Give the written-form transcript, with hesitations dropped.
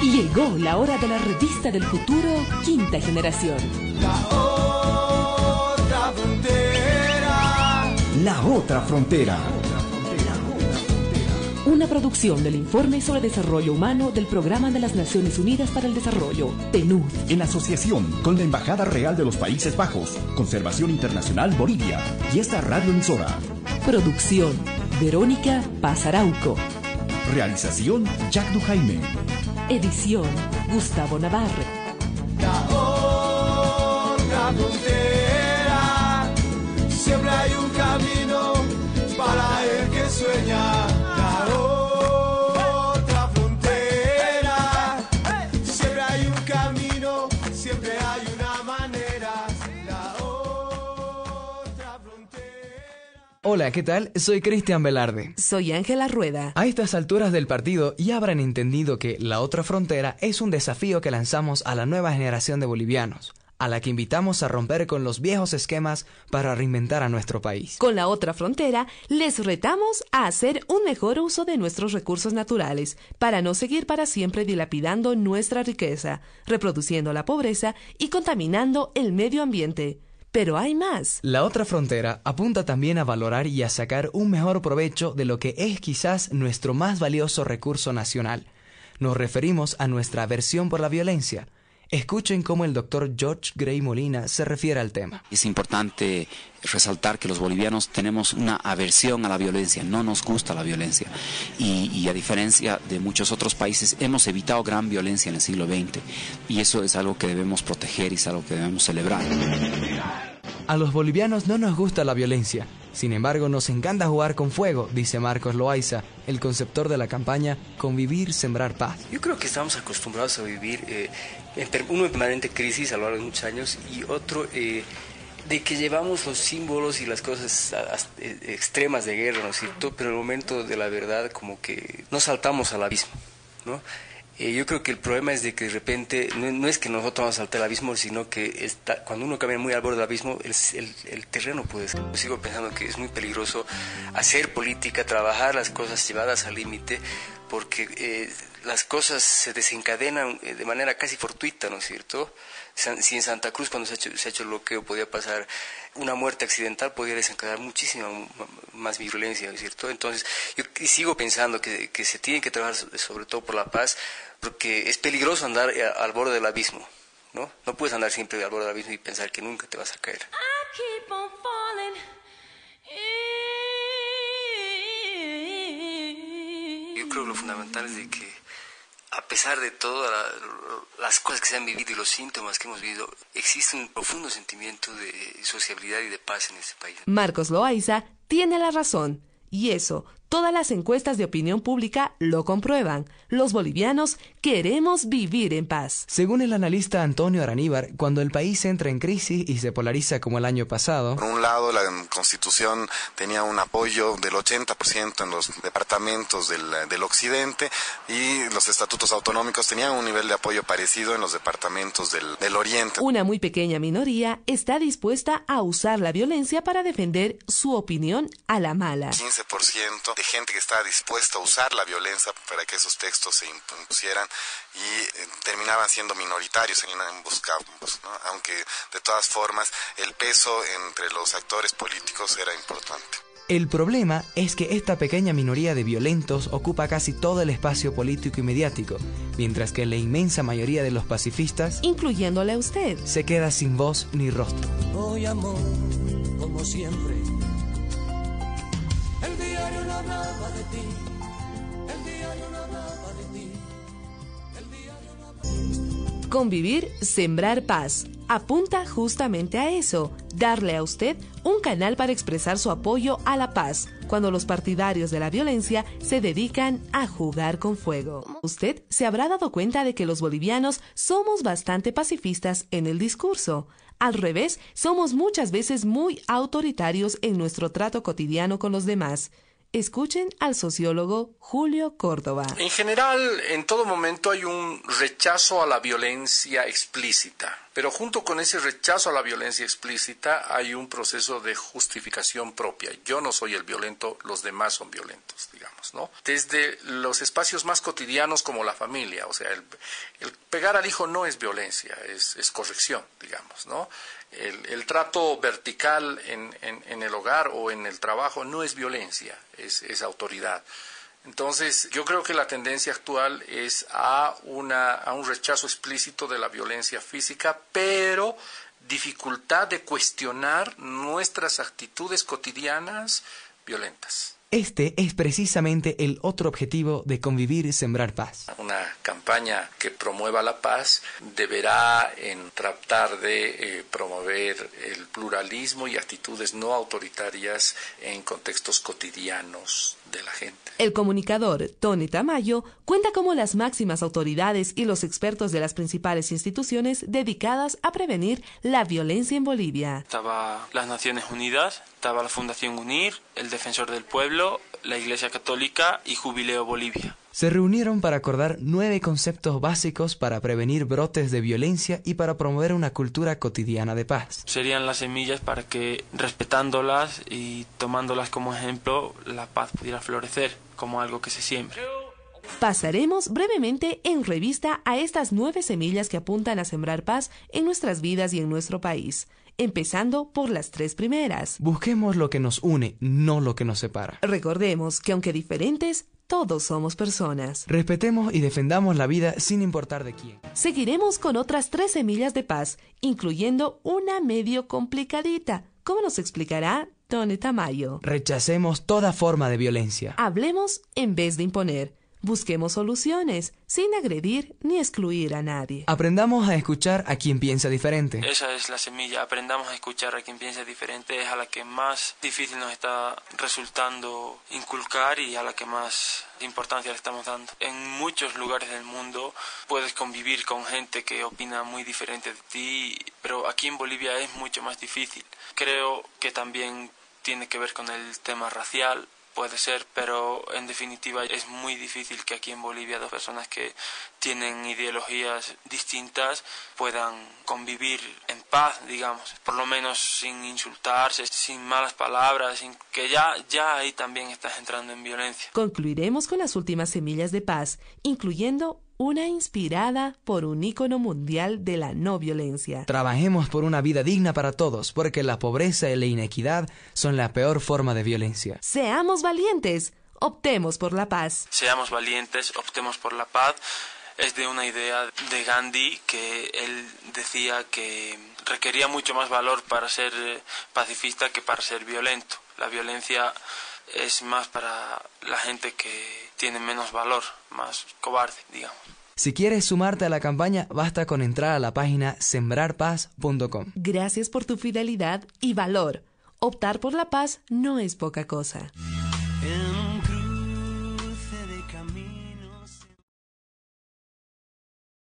Llegó la hora de la revista del futuro, Quinta Generación. La otra frontera. La otra frontera. Una producción del Informe sobre Desarrollo Humano del Programa de las Naciones Unidas para el Desarrollo, PNUD. En asociación con la Embajada Real de los Países Bajos, Conservación Internacional Bolivia y esta radioemisora. Producción, Verónica Pazarauco. Realización, Jack Dujaime. Edición, Gustavo Navarre. La otra frontera. Siempre hay un camino para el que sueña. La otra frontera. Siempre hay un camino, siempre hay una manera. La otra frontera. Hola, ¿qué tal? Soy Cristian Velarde. Soy Ángela Rueda. A estas alturas del partido ya habrán entendido que La Otra Frontera es un desafío que lanzamos a la nueva generación de bolivianos, a la que invitamos a romper con los viejos esquemas para reinventar a nuestro país. Con La Otra Frontera, les retamos a hacer un mejor uso de nuestros recursos naturales para no seguir para siempre dilapidando nuestra riqueza, reproduciendo la pobreza y contaminando el medio ambiente. Pero hay más. La Otra Frontera apunta también a valorar y a sacar un mejor provecho de lo que es quizás nuestro más valioso recurso nacional. Nos referimos a nuestra aversión por la violencia. Escuchen cómo el doctor George Gray Molina se refiere al tema. Es importante resaltar que los bolivianos tenemos una aversión a la violencia, no nos gusta la violencia. Y a diferencia de muchos otros países, hemos evitado gran violencia en el siglo XX. Y eso es algo que debemos proteger y es algo que debemos celebrar. A los bolivianos no nos gusta la violencia. Sin embargo, nos encanta jugar con fuego, dice Marcos Loaiza, el conceptor de la campaña Convivir, Sembrar Paz. Yo creo que estamos acostumbrados a vivir uno en permanente crisis a lo largo de muchos años y otro de que llevamos los símbolos y las cosas extremas de guerra, ¿no es cierto? Pero en el momento de la verdad como que nos saltamos al abismo, ¿no? Yo creo que el problema es de que de repente no es que nosotros vamos a saltar el abismo, sino que cuando uno camina muy al borde del abismo, el terreno puede ser. Yo sigo pensando que es muy peligroso hacer política, trabajar las cosas llevadas al límite, porque las cosas se desencadenan de manera casi fortuita, ¿no es cierto? Si en Santa Cruz cuando se ha hecho el bloqueo podía pasar una muerte accidental, podía desencadenar muchísima más violencia, ¿no es cierto? Entonces yo sigo pensando que se tiene que trabajar sobre todo por la paz, porque es peligroso andar al borde del abismo, ¿no? No puedes andar siempre al borde del abismo y pensar que nunca te vas a caer. Yo creo que lo fundamental es de que a pesar de todas las cosas que se han vivido y los síntomas que hemos vivido, existe un profundo sentimiento de sociabilidad y de paz en este país. Marcos Loaiza tiene la razón. Y eso, todas las encuestas de opinión pública lo comprueban. Los bolivianos queremos vivir en paz. Según el analista Antonio Araníbar, cuando el país entra en crisis y se polariza como el año pasado... Por un lado, la Constitución tenía un apoyo del 80% en los departamentos del occidente y los estatutos autonómicos tenían un nivel de apoyo parecido en los departamentos del oriente. Una muy pequeña minoría está dispuesta a usar la violencia para defender su opinión a la mala. 15% de gente que estaba dispuesta a usar la violencia para que esos textos se impusieran y terminaban siendo minoritarios en ambos campos, ¿no? Aunque de todas formas el peso entre los actores políticos era importante. El problema es que esta pequeña minoría de violentos ocupa casi todo el espacio político y mediático, mientras que la inmensa mayoría de los pacifistas, incluyéndole a usted, se queda sin voz ni rostro. Hoy amor, como siempre. El diario no hablaba de ti. El diario no hablaba de ti. El diario no hablaba... Convivir, Sembrar Paz. Apunta justamente a eso, darle a usted un canal para expresar su apoyo a la paz, cuando los partidarios de la violencia se dedican a jugar con fuego. Usted se habrá dado cuenta de que los bolivianos somos bastante pacifistas en el discurso. Al revés, somos muchas veces muy autoritarios en nuestro trato cotidiano con los demás. Escuchen al sociólogo Julio Córdoba. En general, en todo momento hay un rechazo a la violencia explícita. Pero junto con ese rechazo a la violencia explícita hay un proceso de justificación propia. Yo no soy el violento, los demás son violentos, digamos, ¿no? Desde los espacios más cotidianos como la familia, o sea, el pegar al hijo no es violencia, es corrección, digamos, ¿no? El trato vertical en el hogar o en el trabajo no es violencia, es autoridad. Entonces, yo creo que la tendencia actual es a un rechazo explícito de la violencia física, pero dificultad de cuestionar nuestras actitudes cotidianas violentas. Este es precisamente el otro objetivo de Convivir y Sembrar Paz. Una campaña que promueva la paz deberá tratar de promover el pluralismo y actitudes no autoritarias en contextos cotidianos de la gente. El comunicador Tony Tamayo cuenta cómo las máximas autoridades y los expertos de las principales instituciones dedicadas a prevenir la violencia en Bolivia. Estaba las Naciones Unidas, estaba la Fundación UNIR, el Defensor del Pueblo, la Iglesia Católica y Jubileo Bolivia. Se reunieron para acordar 9 conceptos básicos para prevenir brotes de violencia y para promover una cultura cotidiana de paz. Serían las semillas para que, respetándolas y tomándolas como ejemplo, la paz pudiera florecer como algo que se siembra. Pasaremos brevemente en revista a estas 9 semillas que apuntan a sembrar paz en nuestras vidas y en nuestro país, empezando por las 3 primeras. Busquemos lo que nos une, no lo que nos separa. Recordemos que aunque diferentes, todos somos personas. Respetemos y defendamos la vida sin importar de quién. Seguiremos con otras 3 semillas de paz, incluyendo una medio complicadita, como nos explicará Tony Tamayo. Rechacemos toda forma de violencia. Hablemos en vez de imponer. Busquemos soluciones, sin agredir ni excluir a nadie. Aprendamos a escuchar a quien piensa diferente. Esa es la semilla, aprendamos a escuchar a quien piensa diferente, es a la que más difícil nos está resultando inculcar y a la que más importancia le estamos dando. En muchos lugares del mundo puedes convivir con gente que opina muy diferente de ti, pero aquí en Bolivia es mucho más difícil. Creo que también tiene que ver con el tema racial. Puede ser, pero en definitiva es muy difícil que aquí en Bolivia 2 personas que tienen ideologías distintas puedan convivir en paz, digamos, por lo menos sin insultarse, sin malas palabras, sin que ya ahí también estás entrando en violencia. Concluiremos con las últimas semillas de paz, incluyendo una inspirada por un ícono mundial de la no violencia. Trabajemos por una vida digna para todos, porque la pobreza y la inequidad son la peor forma de violencia. Seamos valientes, optemos por la paz. Seamos valientes, optemos por la paz. Es de una idea de Gandhi que él decía que requería mucho más valor para ser pacifista que para ser violento. La violencia es más para la gente que tiene menos valor, más cobarde, digamos. Si quieres sumarte a la campaña, basta con entrar a la página sembrarpaz.com. Gracias por tu fidelidad y valor. Optar por la paz no es poca cosa.